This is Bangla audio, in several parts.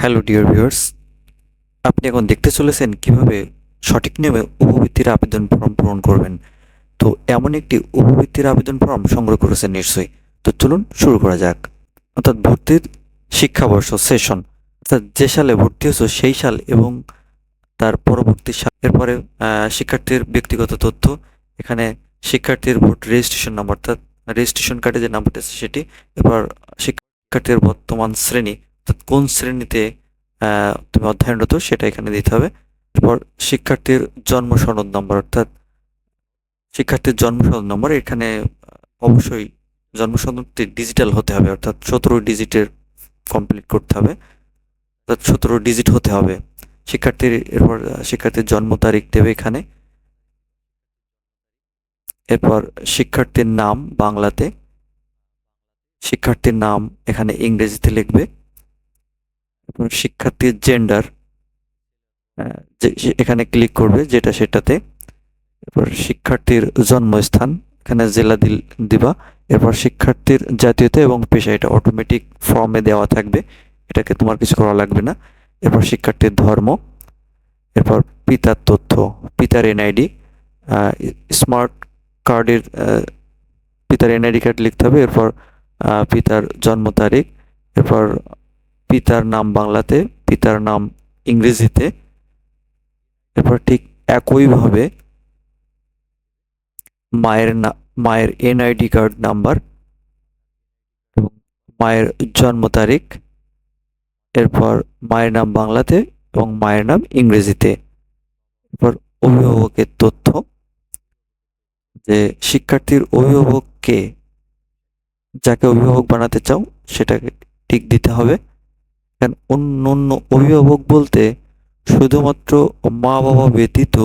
হ্যালো ডিয়ার ভিউয়ার্স, আপনি এখন দেখতে চলেছেন কিভাবে সঠিক নিয়মে উপবৃত্তির আবেদন ফর্ম পূরণ করবেন। তো এমন একটি উপবৃত্তির আবেদন ফর্ম সংগ্রহ করেছেন নিশ্চয়ই। তো চলুন শুরু করা যাক। অর্থাৎ ভর্তির শিক্ষাবর্ষ সেশন, অর্থাৎ যে সালে ভর্তি হয়েছো সেই সাল এবং তার পরবর্তী সাল। এরপরে শিক্ষার্থীর ব্যক্তিগত তথ্য, এখানে শিক্ষার্থীর ভোট রেজিস্ট্রেশন নাম্বার, অর্থাৎ রেজিস্ট্রেশন কার্ডে যে নাম্বারটা আছে সেটি। এরপর শিক্ষার্থীর বর্তমান শ্রেণী, অর্থাৎ কোন শ্রেণীতে তুমি অধ্যয়নরত সেটা এখানে দিতে হবে। এরপর শিক্ষার্থীর জন্ম সনদ নম্বর, অর্থাৎ শিক্ষার্থীর জন্ম সনদ নম্বর এখানে অবশ্যই জন্ম সনদটি ডিজিটাল হতে হবে, অর্থাৎ 17 ডিজিটের কমপ্লিট করতে হবে, অর্থাৎ 17 ডিজিট হতে হবে। এরপর শিক্ষার্থীর জন্ম তারিখ দেবে এখানে। এরপর শিক্ষার্থীর নাম বাংলাতে, শিক্ষার্থীর নাম এখানে ইংরেজিতে লিখবে। এরপর শিক্ষার্থীর জেন্ডার এখানে ক্লিক করবে যেটা সেটাতে। এরপর শিক্ষার্থীর জন্মস্থান এখানে জেলা দিবা। এরপর শিক্ষার্থীর জাতীয়তা এবং পেশা, এটা অটোমেটিক ফর্মে দেওয়া থাকবে, এটাকে তোমার কিছু করা লাগবে না। এরপর শিক্ষার্থীর ধর্ম। এরপর পিতার তথ্য, পিতার এনআইডি, স্মার্ট কার্ডের পিতার এনআইডি কার্ড লিখতে হবে। এরপর পিতার জন্ম তারিখ। এরপর পিতার নাম বাংলাতে, পিতার নাম ইংরেজিতে। এরপর ঠিক একইভাবে মায়ের এনআইডি কার্ড নাম্বার এবং মায়ের জন্ম তারিখ। এরপর মায়ের নাম বাংলাতে এবং মায়ের নাম ইংরেজিতে। এরপর অভিভাবকের তথ্য, যে শিক্ষার্থীর অভিভাবক কে, যাকে অভিভাবক বানাতে চাও সেটাকে টিক দিতে হবে। অন্য অন্য অভিভাবক বলতে শুধুমাত্র মা বাবা ব্যতীত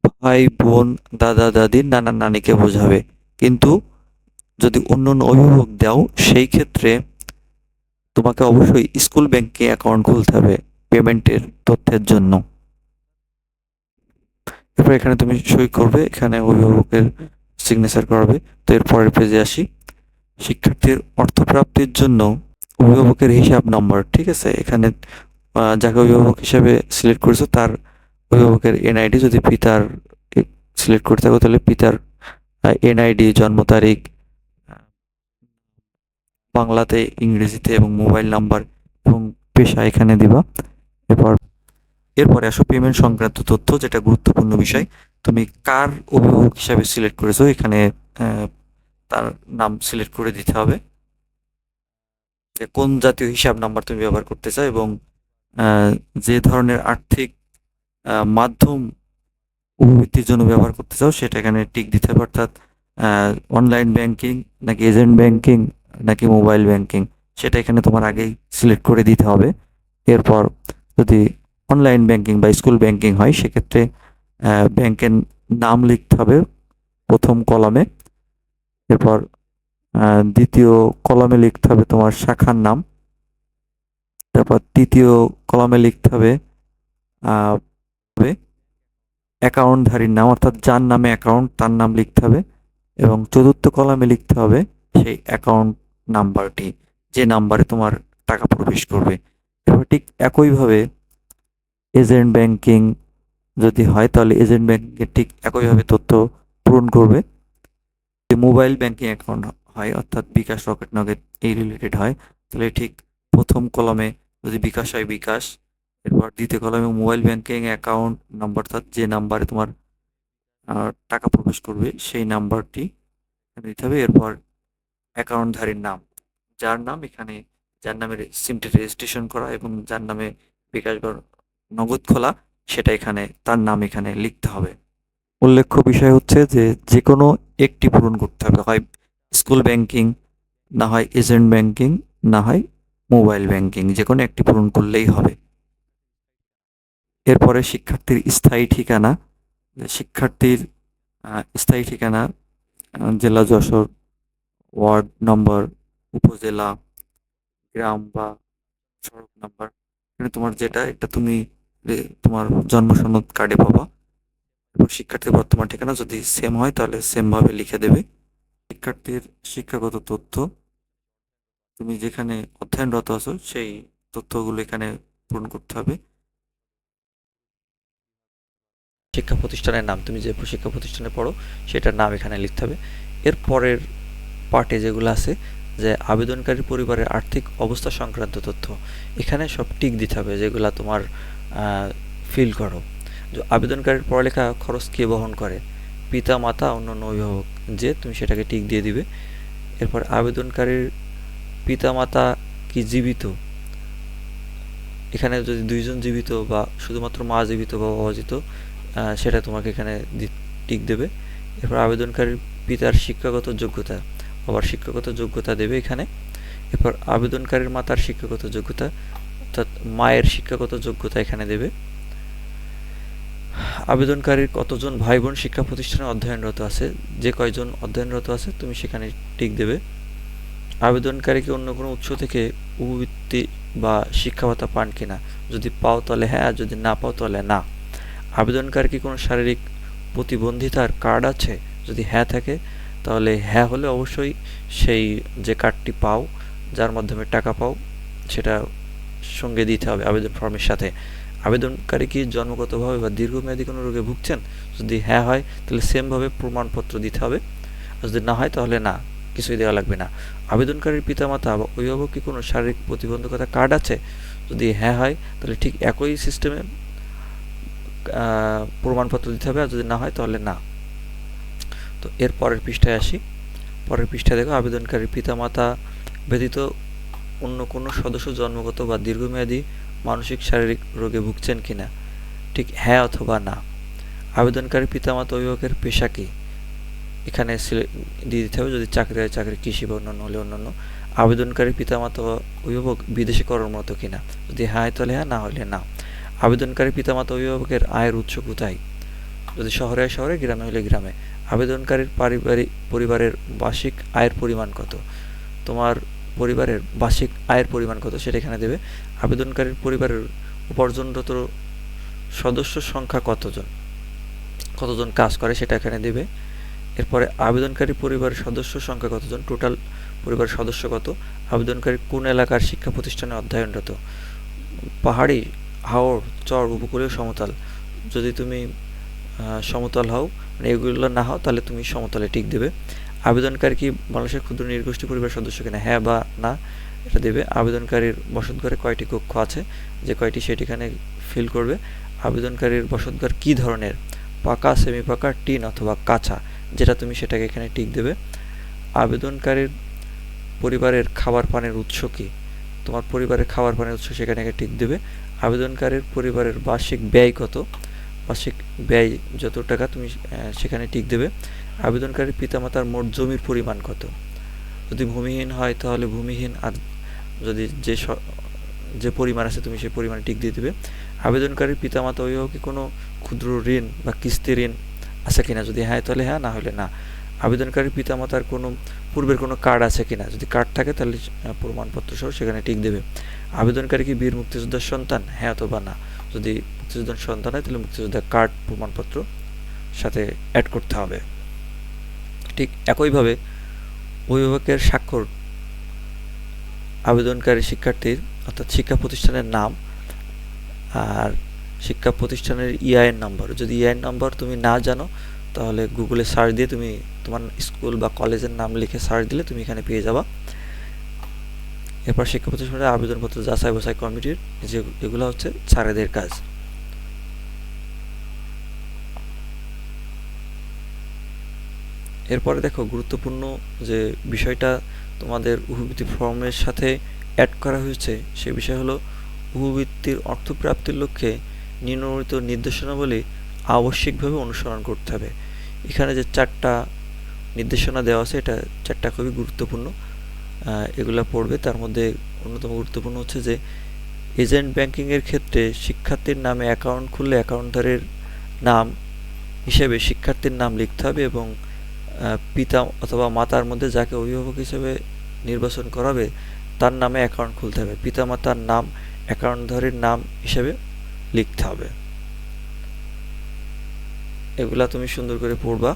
ভাই বোন দাদা দাদি নানা নানিকে বোঝাবে। কিন্তু যদি অন্য অন্য অভিভাবক দাও সেই ক্ষেত্রে তোমাকে অবশ্যই স্কুল ব্যাংকে অ্যাকাউন্ট খুলতে হবে পেমেন্টের তথ্যের জন্য। এরপর এখানে তুমি সই করবে, এখানে অভিভাবকের সিগনেচার করাবে। তো এর পরের পেজে আসি। শিক্ষার্থীর অর্থপ্রাপ্তির জন্য অভিভাবকের হিসাব নম্বর, ঠিক আছে। এখানে যাকে অভিভাবক হিসাবে সিলেক্ট করেছো তার অভিভাবকের এনআইডি, যদি পিতার সিলেক্ট করে থাকো তাহলে পিতার এনআইডি, জন্ম তারিখ বাংলাতে ইংরেজিতে এবং মোবাইল নাম্বার এবং পেশা এখানে দিবা। এরপর এরপরে আসো পেমেন্ট সংক্রান্ত তথ্য, যেটা গুরুত্বপূর্ণ বিষয়। তুমি কার অভিভাবক হিসাবে সিলেক্ট করেছো এখানে তার নাম সিলেক্ট করে দিতে হবে, যে কোন জাতীয় হিসাব নাম্বার তুমি ব্যবহার করতে চাও এবং যে ধরনের আর্থিক মাধ্যম উপবৃত্তির জন্য ব্যবহার করতে চাও সেটা এখানে টিক দিতে হবে, অর্থাৎ অনলাইন ব্যাংকিং নাকি এজেন্ট ব্যাংকিং নাকি মোবাইল ব্যাংকিং সেটা এখানে তোমার আগেই সিলেক্ট করে দিতে হবে। এরপর যদি অনলাইন ব্যাংকিং বা স্কুল ব্যাংকিং হয় সেক্ষেত্রে ব্যাংকের নাম লিখতে হবে প্রথম কলামে। এরপর দ্বিতীয় কলামে লিখতে হবে তোমার শাখার নাম। তারপর তৃতীয় কলামে লিখতে হবে অ্যাকাউন্টধারীর নাম, অর্থাৎ যার নামে অ্যাকাউন্ট তার নাম লিখতে হবে। এবং চতুর্থ কলামে লিখতে হবে সেই অ্যাকাউন্ট নাম্বারটি, যে নাম্বারে তোমার টাকা প্রবেশ করবে। এবার ঠিক একইভাবে এজেন্ট ব্যাংকিং যদি হয় তাহলে এজেন্ট ব্যাংকিংয়ের ঠিক একইভাবে তথ্য পূরণ করবে। যদি মোবাইল ব্যাংকিং অ্যাকাউন্ট হয়, অর্থাৎ বিকাশ, রকেট, নগদ এই রিলেটেড হয়, তাহলে ঠিক প্রথম কলামে যদি বিকাশ হয় বিকাশ, এরপর দ্বিতীয় কলামে মোবাইল ব্যাংকিং অ্যাকাউন্ট নাম্বার, অর্থাৎ যে নাম্বারে তোমার টাকা প্রবেশ করবে সেই নাম্বারটি দিতে হবে। এরপর অ্যাকাউন্টধারীর নাম, যার নাম এখানে, যার নামে সিমটি রেজিস্ট্রেশন করা এবং যার নামে বিকাশ বা নগদ খোলা সেটা এখানে তার নাম এখানে লিখতে হবে। উল্লেখ্য বিষয় হচ্ছে যে যে কোনো একটি পূরণ করতে হবে, হয় স্কুল ব্যাংকিং, না হয় এজেন্ট ব্যাংকিং, না হয় মোবাইল ব্যাংকিং, যে কোনো একটি পূরণ করলেই হবে। এরপরে শিক্ষার্থীর স্থায়ী ঠিকানা, শিক্ষার্থীর স্থায়ী ঠিকানা জেলা যশোর, ওয়ার্ড নম্বর, উপজেলা, গ্রাম বা সড়ক নাম্বার, মানে তোমার যেটা এটা তুমি তোমার জন্ম সনদ কার্ডে পাবা। এবং শিক্ষার্থীর বর্তমান ঠিকানা যদি সেম হয় তাহলে সেম ভাবে লিখে দেবে। শিক্ষার্থীর শিক্ষাগত তথ্য, তুমি যেখানে অধ্যয়নরত আছো সেই তথ্যগুলো এখানে পূরণ করতে হবে। শিক্ষা প্রতিষ্ঠানের নাম, তুমি যে শিক্ষা প্রতিষ্ঠানে পড়ো সেটার নাম এখানে লিখতে হবে। এর পরের পার্টে যেগুলো আছে যে আবেদনকারী পরিবারের আর্থিক অবস্থা সংক্রান্ত তথ্য, এখানে সব টিক দিতে হবে যেগুলো তোমার ফিল করো। যে আবেদনকারীর পড়ালেখা খরচ কে বহন করে, পিতা মাতা অন্যান্য অভিভাবক, যে তুমি সেটাকে টিক দিয়ে দিবে। এরপর আবেদনকারীর পিতা মাতা কি জীবিত, এখানে যদি দুইজন জীবিত বা শুধুমাত্র মা জীবিত বা বাবা জীবিত সেটা তোমাকে এখানে টিক দেবে। এরপর আবেদনকারীর পিতার শিক্ষাগত যোগ্যতা, আবার শিক্ষাগত যোগ্যতা দেবে এখানে। এরপর আবেদনকারীর মাতার শিক্ষাগত যোগ্যতা অর্থাৎ মায়ের শিক্ষাগত যোগ্যতা এখানে দেবে। আবেদনকারীর কতজন ভাই বোন শিক্ষা প্রতিষ্ঠানে অধ্যয়নরত আছে, যে কয়জন অধ্যয়নরত আছে তুমি সেখানে টিক দেবে। আবেদনকারীকে অন্য কোনো উৎস থেকে উপবৃত্তি বা শিক্ষা ভাতা পান কিনা, যদি পাও তাহলে হ্যাঁ, যদি না পাও তাহলে না। আবেদনকারী কি কোনো শারীরিক প্রতিবন্ধিতার কার্ড আছে, যদি হ্যাঁ থাকে তাহলে হ্যাঁ হলে অবশ্যই সেই যে কার্ডটি পাও, যার মাধ্যমে টাকা পাও, সেটা সঙ্গে দিতে হবে আবেদন ফর্মের সাথে। আবেদনকারী কি জন্মগতভাবে বা দীর্ঘমেয়াদী কোনো রোগে ভুগছেন, যদি হ্যাঁ হয় তাহলে সেমভাবে প্রমাণপত্র দিতে হবে, আর যদি না হয় তাহলে না, কিছুই দেওয়া লাগবে না। আবেদনকারীর পিতামাতা বা অভিভাবক কি কোনো শারীরিক প্রতিবন্ধকতা কার্ড আছে, যদি হ্যাঁ হয় তাহলে ঠিক একই সিস্টেমে প্রমাণপত্র দিতে হবে, আর যদি না হয় তাহলে না। তো এর পরের পৃষ্ঠায় আসি। পরের পৃষ্ঠায় দেখো আবেদনকারীর পিতামাতা ব্যতীত অন্য কোনো সদস্য জন্মগত বা দীর্ঘমেয়াদী মানসিক শারীরিক রোগে ভুগছেন কিনা, ঠিক হ্যাঁ অথবা না। আবেদনকারী পিতামাতা অভিভাবকের পেশা কি, এখানে দিয়ে দিতে হবে, যদি চাকরি হয় চাকরি, কৃষি বা অন্যান্য হলে অন্যান্য। আবেদনকারী পিতামাতা অভিভাবক বিদেশে কর্মরত কিনা, যদি হ্যাঁ তাহলে হ্যাঁ, না হলে না। আবেদনকারী পিতামাতা অভিভাবকের আয়ের উৎস কোথায়, যদি শহরে হয় শহরে, গ্রামে হলে গ্রামে। আবেদনকারীর পরিবারের বার্ষিক আয়ের পরিমাণ কত, তোমার পরিবারের বার্ষিক আয়ের পরিমাণ কত সেটা এখানে দেবে। আবেদনকারীর পরিবারের উপার্জনরত সদস্য সংখ্যা কতজন কাজ করে সেটা এখানে দেবে। এরপরে আবেদনকারী পরিবারের সদস্য সংখ্যা কতজন, টোটাল পরিবারের সদস্য কত। আবেদনকারী কোন এলাকার শিক্ষা প্রতিষ্ঠানে অধ্যয়নরত, পাহাড়ি, হাওর, চর, উপকূলীয়, সমতল। যদি তুমি সমতল হও, মানে এগুলো না হও, তাহলে তুমি সমতলে টিক দেবে। আবেদনকারী কি বাংলাদেশের ক্ষুদ্র নৃগোষ্ঠী পরিবারের সদস্য কিনা, হ্যাঁ বা না এটা দেবে। আবেদনকারীর বসতঘরে কয়টি কক্ষ আছে, যে কয়টি সেটি এখানে ফিল করবে। আবেদনকারীর বসতঘর কী ধরনের, পাকা, সেমি পাকা, টিন অথবা কাঁচা, যেটা তুমি সেটাকে এখানে টিক দেবে। আবেদনকারীর পরিবারের খাবার পানির উৎস কী, তোমার পরিবারের খাবার পানির উৎস সেখানে টিক দেবে। আবেদনকারীর পরিবারের বার্ষিক ব্যয় কত, বার্ষিক ব্যয় যত টাকা তুমি সেখানে টিক দেবে। আবেদনকারীর পিতামাতার মোট জমির পরিমাণ কত, যদি ভূমিহীন হয় তাহলে ভূমিহীন, আর যদি যে পরিমাণ আছে তুমি সেই পরিমাণে টিক দিয়ে দেবে। আবেদনকারীর পিতামাতা অভিভাবকের কোনো ক্ষুদ্র ঋণ বা কিস্তি ঋণ আছে কিনা, যদি হ্যাঁ তাহলে হ্যাঁ, না হলে না। আবেদনকারীর পিতামাতার কোনো পূর্বের কোনো কার্ড আছে কিনা, যদি কার্ড থাকে তাহলে প্রমাণপত্র সহ সেখানে টিক দেবে। আবেদনকারী কি বীর মুক্তিযোদ্ধার সন্তান, হ্যাঁ অথবা না। যদি মুক্তিযোদ্ধার সন্তান হয় তাহলে মুক্তিযোদ্ধার কার্ড প্রমাণপত্র সাথে অ্যাড করতে হবে। ঠিক একইভাবে অভিভাবকের স্বাক্ষর, আবেদনকারী শিক্ষার্থীর অর্থাৎ শিক্ষা প্রতিষ্ঠানের নাম আর শিক্ষা প্রতিষ্ঠানের ইআইএন নম্বর, যদি ইআইএন নম্বর তুমি না জানো তাহলে গুগলে সার্চ দিয়ে তুমি তোমার স্কুল বা কলেজের নাম লিখে সার্চ দিলে তুমি এখানে পেয়ে যাবা। এরপর শিক্ষা প্রতিষ্ঠানের আবেদনপত্র যাচাই বাছাই কমিটির যে এগুলো হচ্ছে স্যারেদের কাজ। এরপরে দেখো গুরুত্বপূর্ণ যে বিষয়টা তোমাদের উপবৃত্তি ফর্মের সাথে অ্যাড করা হয়েছে সে বিষয় হলো উপবৃত্তির অর্থপ্রাপ্তির লক্ষ্যে নিম্নবর্ণিত নির্দেশনাবলী আবশ্যিকভাবে অনুসরণ করতে হবে। এখানে যে 4টা নির্দেশনা দেওয়া আছে এটা 4টা খুবই গুরুত্বপূর্ণ, এগুলো পড়বে। তার মধ্যে অন্যতম গুরুত্বপূর্ণ হচ্ছে যে এজেন্ট ব্যাংকিংয়ের ক্ষেত্রে শিক্ষার্থীর নামে অ্যাকাউন্ট খুললে অ্যাকাউন্টধারীর নাম হিসেবে শিক্ষার্থীর নাম লিখতে হবে এবং পিতা অথবা মাতার মধ্যে যাকে অভিভাবক হিসেবে নির্বাচন করাবে তার নামে অ্যাকাউন্ট খুলতে হবে, পিতামাতার নাম অ্যাকাউন্টধারীর নাম হিসেবে লিখতে হবে। এগুলা তুমি সুন্দর করে পড়বা।